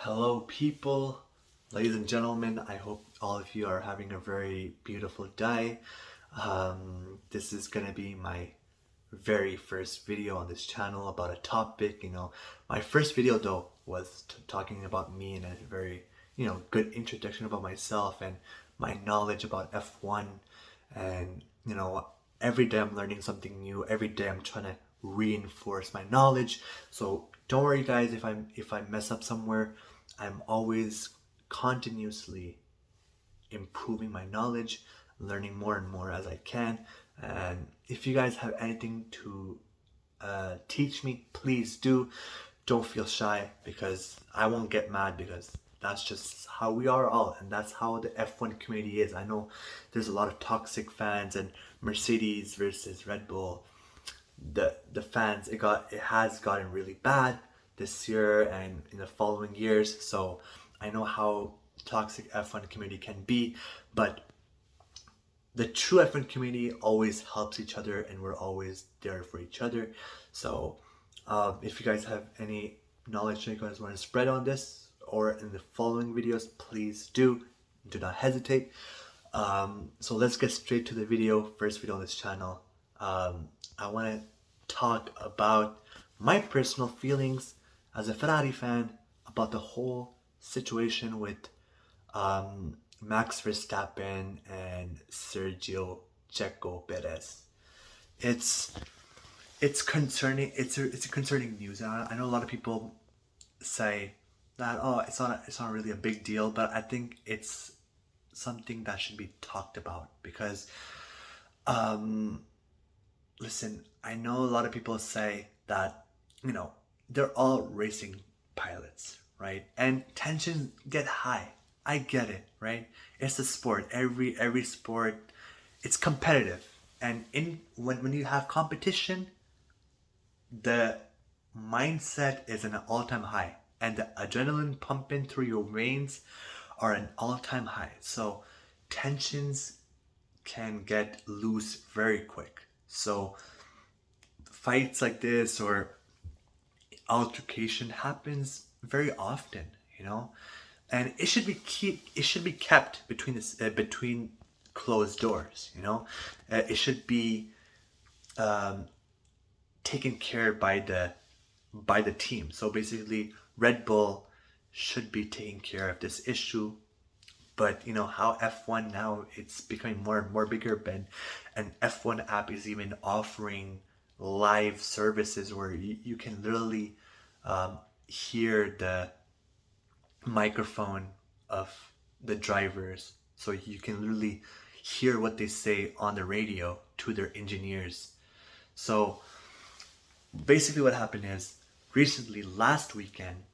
Hello, people, ladies and gentlemen. I hope all of you are having a very beautiful day. This is gonna be my very first video on this channel about a topic. My first video though was talking about me and a very, good introduction about myself and my knowledge about F1. And, every day I'm learning something new. Every day I'm trying to reinforce my knowledge. So don't worry, guys, if I mess up somewhere. I'm always continuously improving my knowledge, learning more and more as I can. And if you guys have anything to teach me, please do. Don't feel shy, because I won't get mad, because that's just how we are all, and that's how the F1 community is. I know there's a lot of toxic fans, and Mercedes versus Red Bull, the fans, it has gotten really bad this year and in the following years. So I know how toxic F1 community can be, but the true F1 community always helps each other, and we're always there for each other. So if you guys have any knowledge that you guys want to spread on this or in the following videos, please do not hesitate. So let's get straight to the video. First video on this channel. I want to talk about my personal feelings as a Ferrari fan about the whole situation with Max Verstappen and Sergio Checo Perez. It's concerning. It's a concerning news. I know a lot of people say that, oh, it's not really a big deal, but I think it's something that should be talked about, because listen, I know a lot of people say that, they're all racing pilots, right? And tensions get high. I get it, right? It's a sport. Every sport, it's competitive. And when you have competition, the mindset is an all-time high, and the adrenaline pumping through your veins are an all-time high. So tensions can get loose very quick. So fights like this or altercation happens very often, and it should be kept between closed doors. It should be taken care by the team. So basically, Red Bull should be taking care of this issue. But how F1 now, it's becoming more and more bigger, and an F1 app is even offering live services where you can literally hear the microphone of the drivers, so you can literally hear what they say on the radio to their engineers. So basically what happened is, recently, last weekend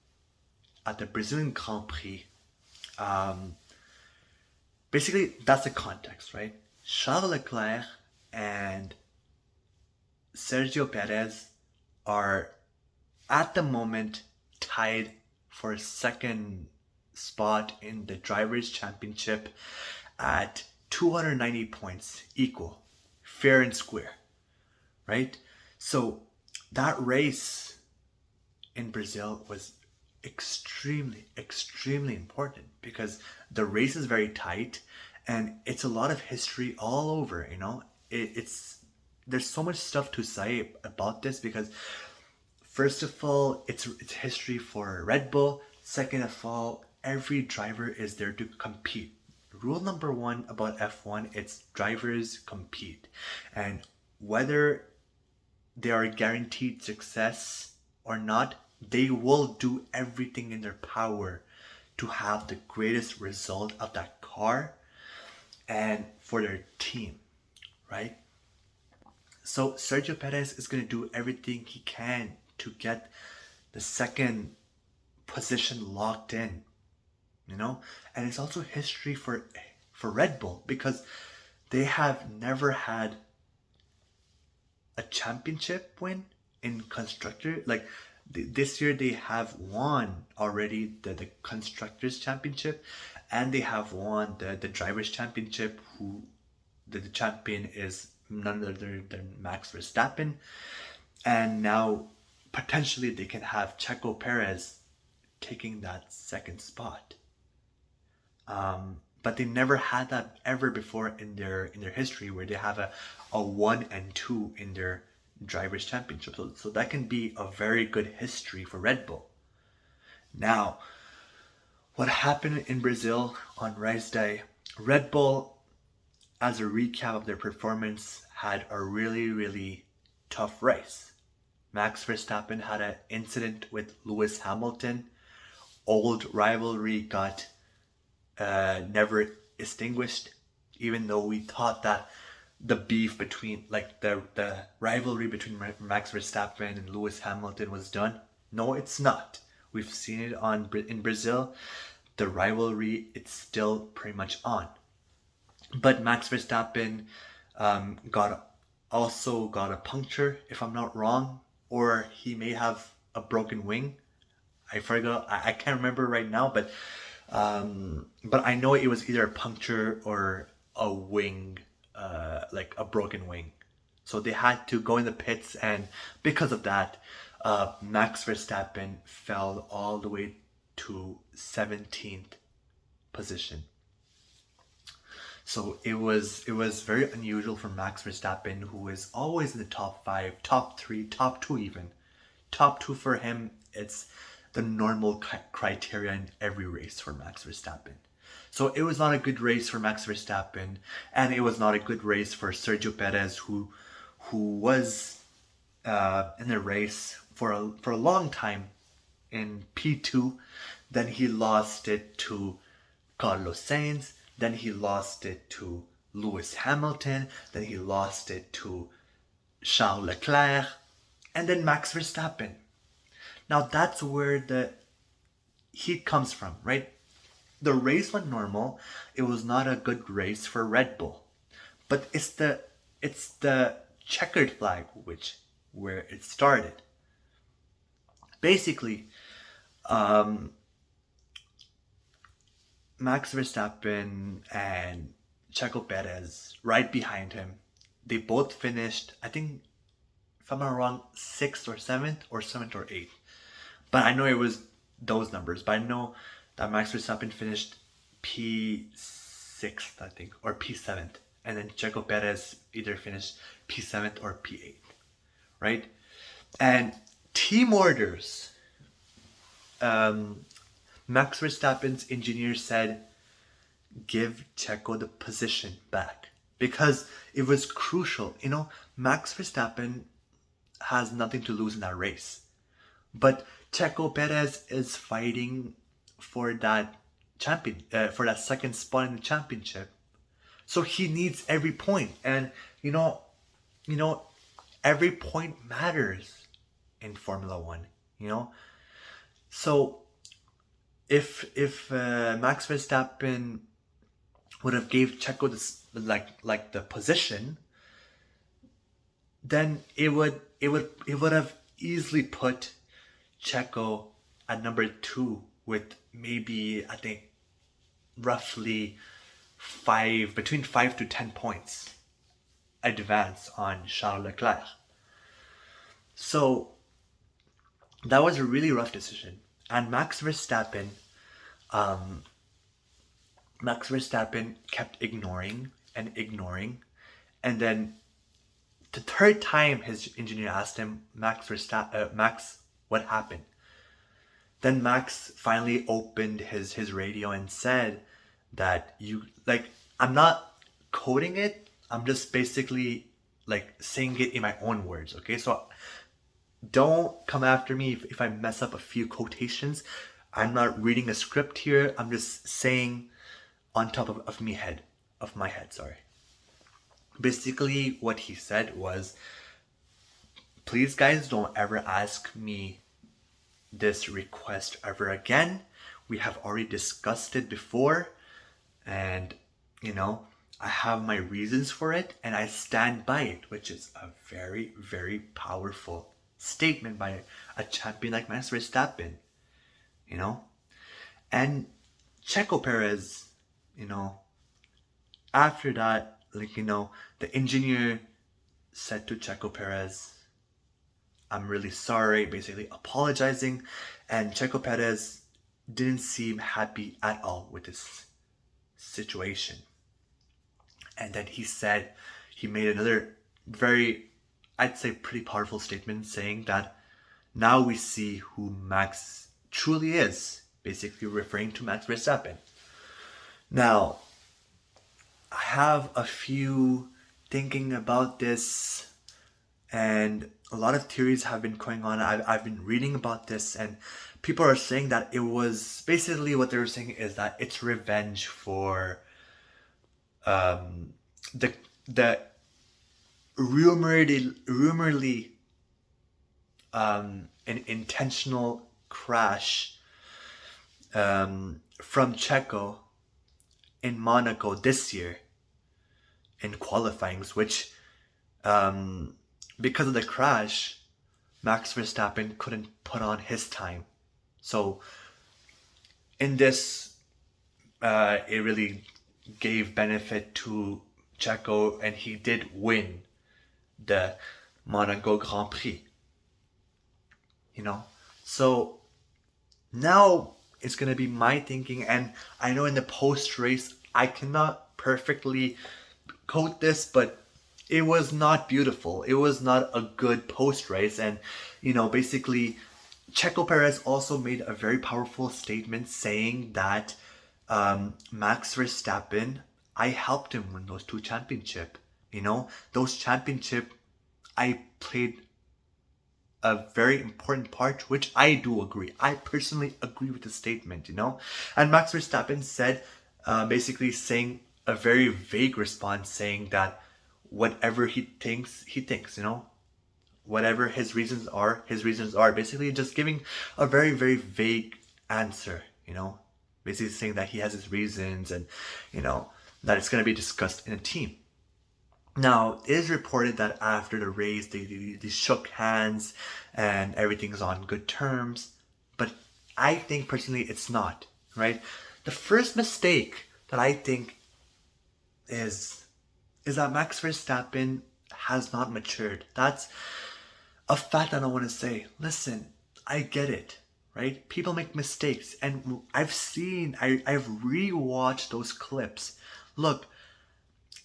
at the Brazilian Grand Prix, basically that's the context, right? Charles Leclerc and Sergio Perez are at the moment tied for a second spot in the Drivers' Championship at 290 points, equal, fair and square, right? So that race in Brazil was extremely important, because the race is very tight and it's a lot of history all over. There's so much stuff to say about this, because first of all, it's history for Red Bull. Second of all, every driver is there to compete. Rule number one about F1, it's drivers compete, and whether they are guaranteed success or not, they will do everything in their power to have the greatest result of that car and for their team, right? So Sergio Perez is going to do everything he can to get the second position locked in, and it's also history for Red Bull, because they have never had a championship win in constructor. Like this year they have won already the constructors championship, and they have won the drivers championship, who the champion is none other than Max Verstappen. And now potentially they can have Checo Perez taking that second spot. But they never had that ever before in their history, where they have a 1 and 2 in their drivers' championship. So that can be a very good history for Red Bull. Now, what happened in Brazil on race day? Red Bull, as a recap of their performance, had a really, really tough race. Max Verstappen had an incident with Lewis Hamilton. Old rivalry got never extinguished, even though we thought that the beef between, like the rivalry between Max Verstappen and Lewis Hamilton was done. No, it's not. We've seen it in Brazil. The rivalry, it's still pretty much on. But Max Verstappen also got a puncture, if I'm not wrong, or he may have a broken wing. I forgot. I can't remember right now, but I know it was either a puncture or a wing, like a broken wing. So they had to go in the pits, and because of that, Max Verstappen fell all the way to 17th position. So it was very unusual for Max Verstappen, who is always in the top 5, top 3, top 2 even. Top 2 for him, it's the normal criteria in every race for Max Verstappen. So it was not a good race for Max Verstappen, and it was not a good race for Sergio Perez, who was in the race for a long time in P2. Then he lost it to Carlos Sainz. Then he lost it to Lewis Hamilton. Then he lost it to Charles Leclerc. And then Max Verstappen. Now that's where the heat comes from, right? The race went normal. It was not a good race for Red Bull. But it's the checkered flag where it started. Basically, Max Verstappen and Checo Perez right behind him. They both finished, I think, if I'm not wrong, 6th or 7th or 7th or 8th. But I know it was those numbers. But I know that Max Verstappen finished P6th, I think, or P7th. And then Checo Perez either finished P7th or P8th, right? And team orders, Max Verstappen's engineer said, give Checo the position back, because it was crucial. You know, Max Verstappen has nothing to lose in that race, but Checo Perez is fighting for that for that second spot in the championship. So he needs every point, and you know, every point matters in Formula One. You know, so if Max Verstappen would have gave Checo this like the position, then it would have easily put Checo at number 2 with maybe, I think, roughly between 5 to 10 points advance on Charles Leclerc. So that was a really rough decision. And Max Verstappen kept ignoring, and then the third time his engineer asked him, Max, what happened? Then Max finally opened his radio and said that I'm not quoting it, I'm just basically saying it in my own words, okay? So don't come after me if I mess up a few quotations. I'm not reading a script here, I'm just saying on top of my head, sorry. Basically what he said was, please guys, don't ever ask me this request ever again. We have already discussed it before, and I have my reasons for it, and I stand by it, which is a very, very powerful statement by a champion like Max Verstappen, and Checo Perez, after that, the engineer said to Checo Perez, I'm really sorry, basically apologizing, and Checo Perez didn't seem happy at all with this situation. And then he made another very, I'd say, pretty powerful statement saying that now we see who Max truly is, basically referring to Max Verstappen. Now, I have a few thinking about this, and a lot of theories have been going on. I've been reading about this, and people are saying that it was basically what they were saying is that it's revenge for the rumorly an intentional crash from Checo in Monaco this year in qualifyings, which because of the crash, Max Verstappen couldn't put on his time. So in this, it really gave benefit to Checo, and he did win the Monaco Grand Prix. You know, so now it's gonna be my thinking, and I know in the post race I cannot perfectly quote this, but it was not beautiful. It was not a good post race, and basically, Checo Perez also made a very powerful statement saying that Max Verstappen, I helped him win those 2 championships. Those championship, I played a very important part, which I do agree. I personally agree with the statement, And Max Verstappen said, basically saying a very vague response, saying that whatever he thinks, Whatever his reasons are, his reasons are. Basically just giving a very, very vague answer, Basically saying that he has his reasons and, that it's going to be discussed in a team. Now, it is reported that after the race, they shook hands and everything's on good terms. But I think personally it's not, right? The first mistake that I think is that Max Verstappen has not matured. That's a fact I don't want to say. Listen, I get it, right? People make mistakes, and I've rewatched those clips. Look,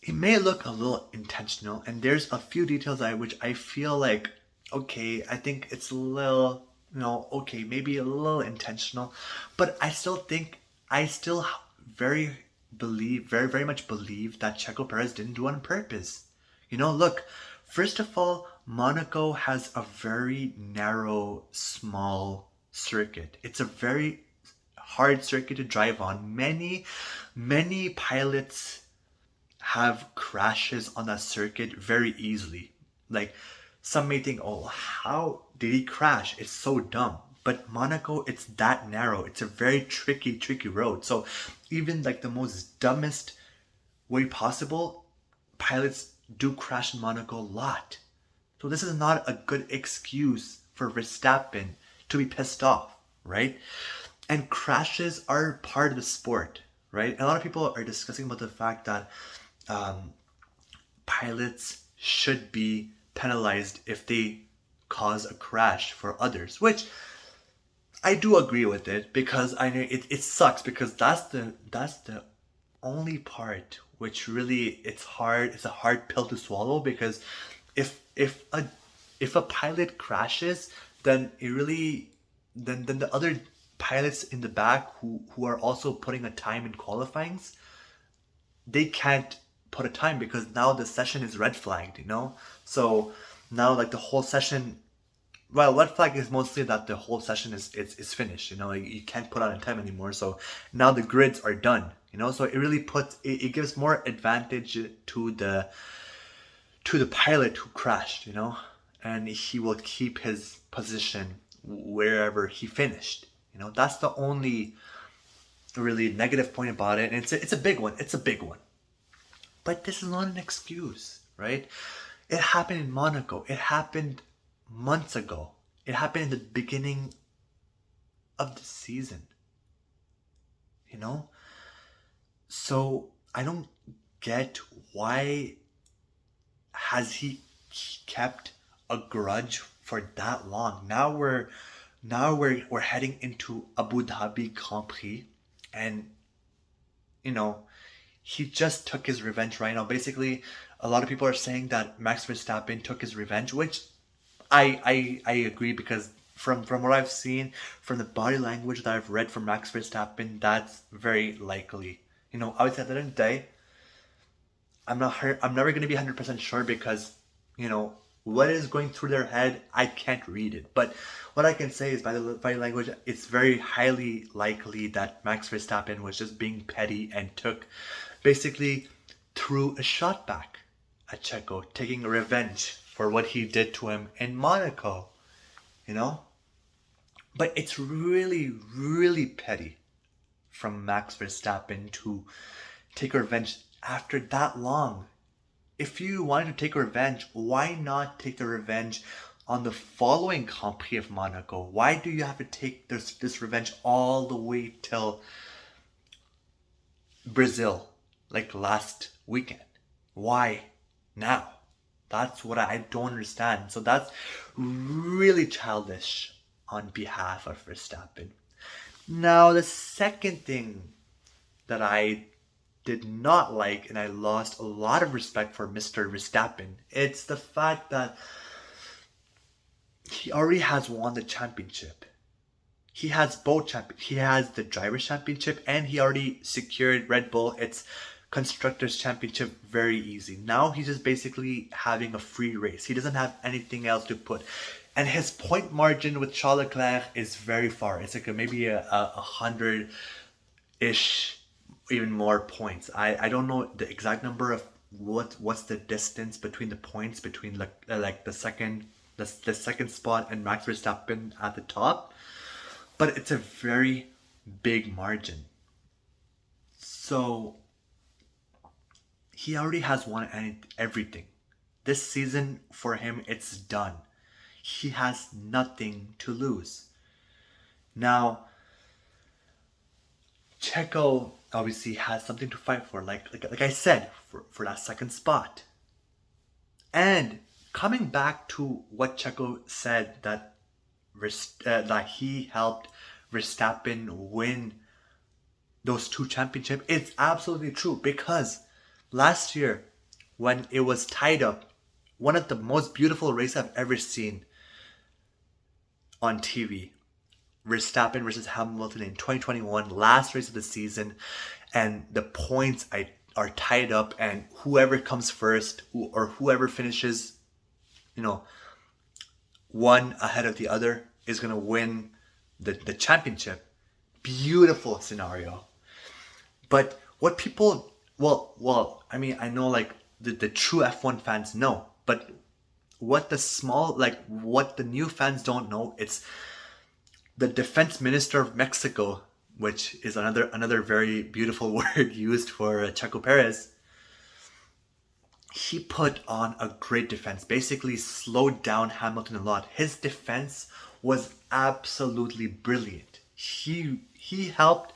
it may look a little intentional, and there's a few details which I feel like, okay, I think it's a little, okay, maybe a little intentional, but I still very much believe that Checo Perez didn't do it on purpose. Look, first of all, Monaco has a very narrow, small circuit. It's a very hard circuit to drive on. Many pilots have crashes on that circuit very easily. Like, some may think, oh, how did he crash? It's so dumb. But Monaco, it's that narrow. It's a very tricky road. So even like the most dumbest way possible, pilots do crash in Monaco a lot. So this is not a good excuse for Verstappen to be pissed off, right? And crashes are part of the sport, right? And a lot of people are discussing about the fact that pilots should be penalized if they cause a crash for others, which I do agree with it, because I know it sucks, because that's the only part which really it's a hard pill to swallow, because if a pilot crashes, then then the other pilots in the back who are also putting a time in qualifyings, they can't put a time, because now the session is red flagged, So now like the whole session, well, red flag is mostly that the whole session is finished, you can't put on a time anymore. So now the grids are done, so it really it gives more advantage to the pilot who crashed, and he will keep his position wherever he finished. That's the only really negative point about it, and it's a big one. It's a big one. But this is not an excuse, right? It happened in Monaco. It happened months ago. It happened in the beginning of the season. So I don't get why has he kept a grudge for that long. Now now we're heading into Abu Dhabi Grand Prix, and you know, he just took his revenge right now. Basically, a lot of people are saying that Max Verstappen took his revenge, which I agree, because from what I've seen, from the body language that I've read from Max Verstappen, that's very likely. Obviously at the end of the day, I'm never gonna be 100% sure, because you know what is going through their head, I can't read it. But what I can say is, by the body language, it's very highly likely that Max Verstappen was just being petty and basically threw a shot back at Checo, taking revenge for what he did to him in Monaco. You know, but it's really, really petty from Max Verstappen to take revenge after that long. If you wanted to take revenge, why not take the revenge on the following Grand Prix of Monaco? Why do you have to take this revenge all the way till Brazil, like last weekend? Why now? That's what I don't understand. So that's really childish on behalf of Verstappen. Now, the second thing that I did not like, and I lost a lot of respect for Mr. Verstappen, it's the fact that he already has won the championship. He has both He has the Drivers' Championship, and he already secured Red Bull its Constructors' Championship very easy. Now he's just basically having a free race. He doesn't have anything else to put. And his point margin with Charles Leclerc is very far. It's like maybe a 100-ish, even more points. I don't know the exact number of what's the distance between the points between like the second spot and Max Verstappen at the top, but it's a very big margin. So he already has won everything. This season for him, it's done. He has nothing to lose. Now, Checo obviously has something to fight for, like I said, for that second spot. And coming back to what Checo said, that he helped Verstappen win those two championships, it's absolutely true, because last year, when it was tied up, one of the most beautiful races I've ever seen on TV, Verstappen versus Hamilton in 2021, last race of the season, and the points are tied up, and whoever comes first or whoever finishes, one ahead of the other is gonna win the championship. Beautiful scenario. But what people, I mean, I know like the true F1 fans know, but what the new fans don't know, it's the defense minister of Mexico, which is another very beautiful word used for Checo Perez. He put on a great defense, basically slowed down Hamilton a lot. His defense was absolutely brilliant. He helped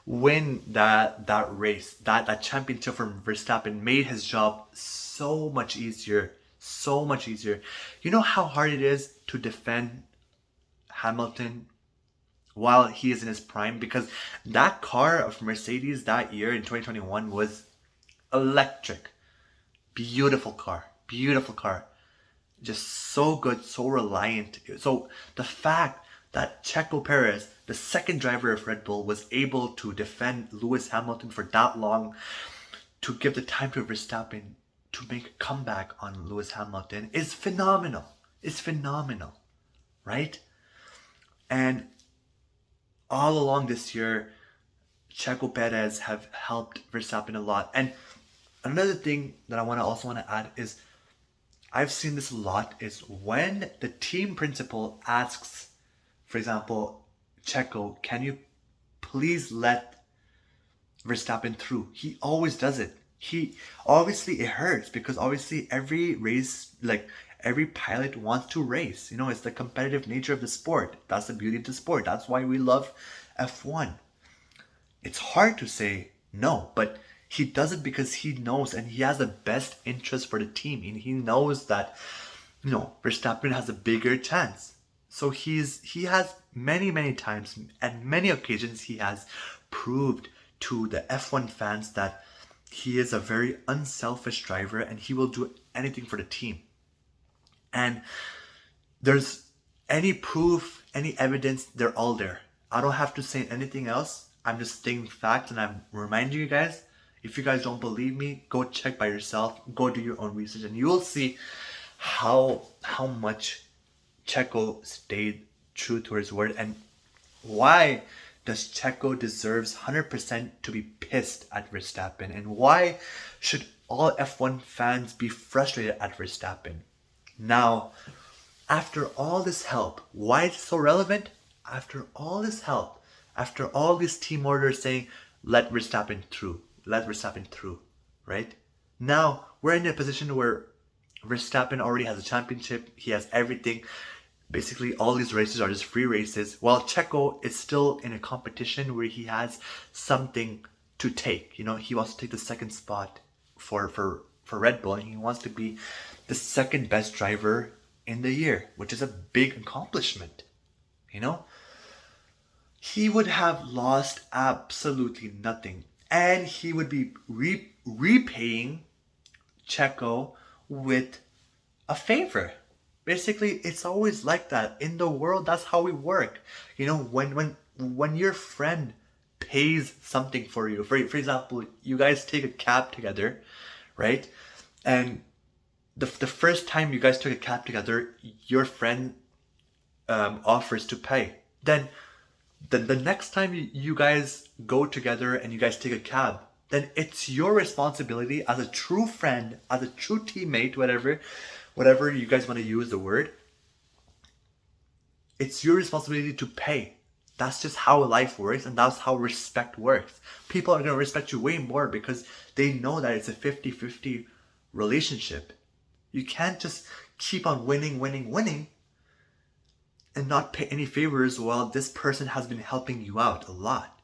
win that race, that championship from Verstappen, made his job so much easier. So much easier. You know how hard it is to defend Hamilton while he is in his prime? Because that car of Mercedes that year in 2021 was electric. Beautiful car. Just so good, so reliant. So the fact that Checo Perez, the second driver of Red Bull, was able to defend Lewis Hamilton for that long, to give the time to Verstappen to make a comeback on Lewis Hamilton, is phenomenal. It's phenomenal, right? And all along this year, Checo Perez have helped Verstappen a lot. And another thing that I also want to add is, I've seen this a lot, is when the team principal asks, for example, Checo, can you please let Verstappen through? He always does it. Obviously it hurts, because obviously every race, like every pilot wants to race. It's the competitive nature of the sport. That's the beauty of the sport. That's why we love F1. It's hard to say no, but he does it because he knows, and he has the best interest for the team. And he knows that, Verstappen has a bigger chance. So he has many times and many occasions he has proved to the F1 fans that he is a very unselfish driver and he will do anything for the team. And there's any proof, any evidence, they're all there. I don't have to say anything else. I'm just stating facts and I'm reminding you guys. If you guys don't believe me, go check by yourself. Go do your own research and you will see how much Checo stayed true to his word and why does Checo deserves 100% to be pissed at Verstappen, and why should all F1 fans be frustrated at Verstappen? Now, after all this help, why is it so relevant? After all this help, after all these team orders saying, let Verstappen through, right? Now, we're in a position where Verstappen already has a championship, he has everything. Basically, all these races are just free races, while Checo is still in a competition where he has something to take. You know, he wants to take the second spot for Red Bull, and he wants to be the second best driver in the year, which is a big accomplishment. You know, he would have lost absolutely nothing, and he would be repaying Checo with a favor. Basically, it's always like that in the world. That's how we work. You know, when your friend pays something for you, for example, you guys take a cab together, right? And the first time you guys took a cab together, your friend offers to pay. Then the next time you guys go together and you guys take a cab, then it's your responsibility as a true friend, as a true teammate, whatever you guys want to use the word, it's your responsibility to pay. That's just how life works, and that's how respect works. People are going to respect you way more because they know that it's a 50-50 relationship. You can't just keep on winning and not pay any favors while this person has been helping you out a lot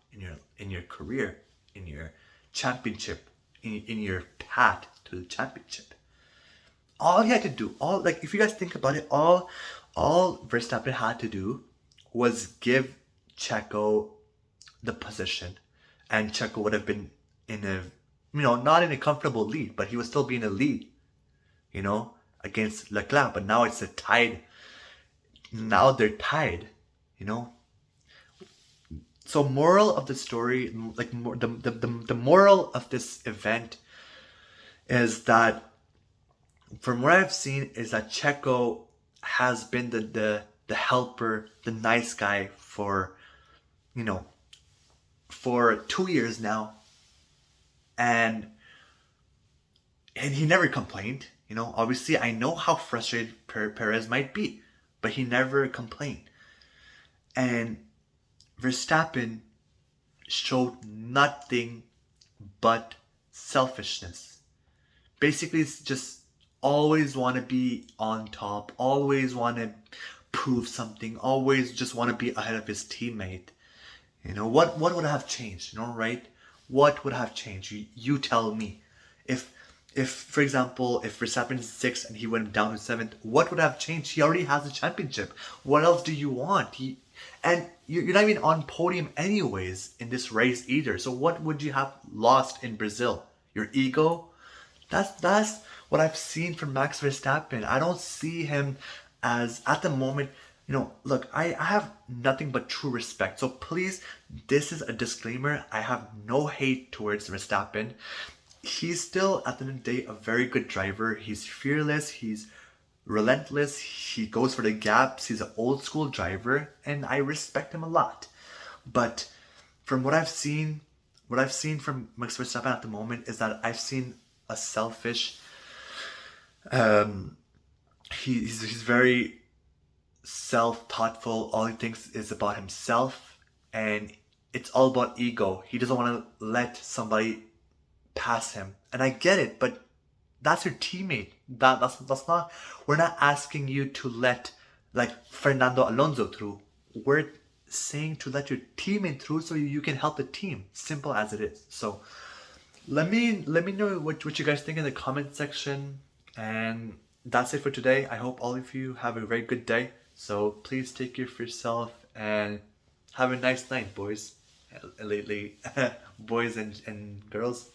in your career, in your championship, in your path to the championship. All he had to do, if you guys think about it, all Verstappen had to do was give Checo the position, and Checo would have been in a, not in a comfortable lead, but he would still be in a lead, against Leclerc. But now it's a tied. Now they're tied, So moral of the story, the moral of this event is that, from what I've seen, is that Checo has been the helper, the nice guy for 2 years now, and he never complained. Obviously I know how frustrated Perez might be, but he never complained. And Verstappen showed nothing but selfishness. Basically, it's just always want to be on top, always want to prove something, always just want to be ahead of his teammate. What would have changed, right? What would have changed? You tell me. If for example, if Verstappen is 6th and he went down to 7th, what would have changed? He already has a championship. What else do you want? And you're not even on podium anyways in this race either. So what would you have lost in Brazil? Your ego? That's what I've seen from Max Verstappen. I don't see him as, at the moment, look, I have nothing but true respect. So please, this is a disclaimer. I have no hate towards Verstappen. He's still, at the end of the day, a very good driver. He's fearless. He's relentless. He goes for the gaps. He's an old school driver, and I respect him a lot. But from what I've seen from Max Verstappen at the moment is that I've seen a selfish. He's very self-thoughtful. All he thinks is about himself, and it's all about ego. He doesn't want to let somebody pass him, and I get it, but that's your teammate. That's not. We're not asking you to let Fernando Alonso through. We're saying to let your teammate through so you can help the team. Simple as it is. So let me know what you guys think in the comment section, and that's it for today. I hope all of you have a very good day. So please take care of yourself and have a nice night, boys. Lately, boys and girls.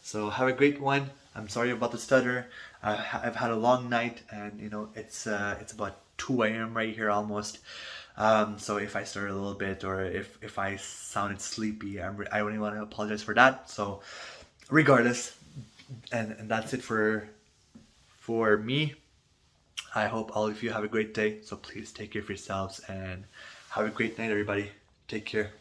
So have a great one. I'm sorry about the stutter. I've had a long night, and it's about 2 a.m. right here almost. So if I stutter a little bit or if I sounded sleepy, I really want to apologize for that. So regardless, and that's it for me. I hope all of you have a great day. So please take care of yourselves and have a great night, everybody. Take care.